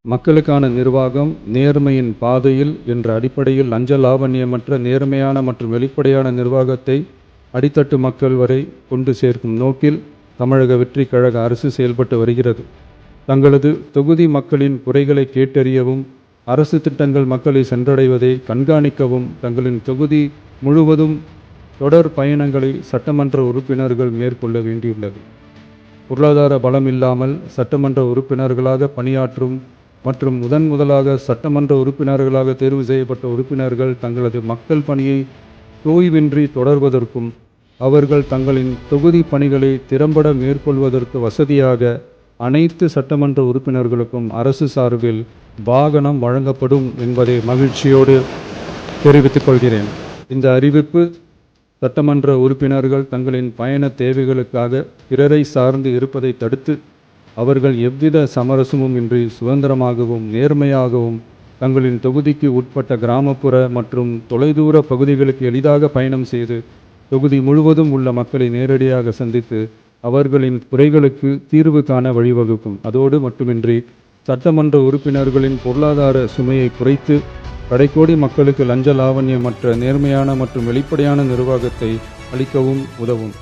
மக்களுக்கான நிர்வாகம் நேர்மையின் பாதையில் என்ற அடிப்படையில் லஞ்ச லாவண்யமற்ற நேர்மையான மற்றும் வெளிப்படையான நிர்வாகத்தை அடித்தட்டு மக்கள் வரை கொண்டு சேர்க்கும் நோக்கில் தமிழக வெற்றிக் கழக அரசு செயல்பட்டு வருகிறது. தங்களது தொகுதி மக்களின் குறைகளை கேட்டறியவும், அரசு திட்டங்கள் மக்களை சென்றடைவதை கண்காணிக்கவும் தங்களின் தொகுதி முழுவதும் தொடர் பயணங்களை சட்டமன்ற உறுப்பினர்கள் மேற்கொள்ள வேண்டியுள்ளது. பொருளாதார பலம் இல்லாமல் சட்டமன்ற உறுப்பினர்களாக பணியாற்றும் மற்றும் முதலாக சட்டமன்ற உறுப்பினர்களாக தேர்வு செய்யப்பட்ட உறுப்பினர்கள் தங்களது மக்கள் பணியை தோய்வின்றி தொடர்வதற்கும், அவர்கள் தங்களின் தொகுதி பணிகளை திறம்பட மேற்கொள்வதற்கு வசதியாக அனைத்து சட்டமன்ற உறுப்பினர்களுக்கும் அரசு சார்பில் வாகனம் வழங்கப்படும் என்பதை மகிழ்ச்சியோடு தெரிவித்துக் கொள்கிறேன். இந்த அறிவிப்பு சட்டமன்ற உறுப்பினர்கள் தங்களின் பயண தேவைகளுக்காக பிறரை சார்ந்து இருப்பதை தடுத்து, அவர்கள் எவ்வித சமரசமும் இன்றி சுதந்திரமாகவும் நேர்மையாகவும் தங்களின் தொகுதிக்கு உட்பட்ட கிராமப்புற மற்றும் தொலைதூர பகுதிகளுக்கு எளிதாக பயணம் செய்து தொகுதி முழுவதும் உள்ள மக்களை நேரடியாக சந்தித்து அவர்களின் குறைகளுக்கு தீர்வு காண வழிவகுக்கும். அதோடு மட்டுமின்றி சட்டமன்ற உறுப்பினர்களின் பொருளாதார சுமையை குறைத்து கடைக்கோடி மக்களுக்கு லஞ்ச லாவண்யமற்ற நேர்மையான மற்றும் வெளிப்படையான நிர்வாகத்தை அளிக்கவும் உதவும்.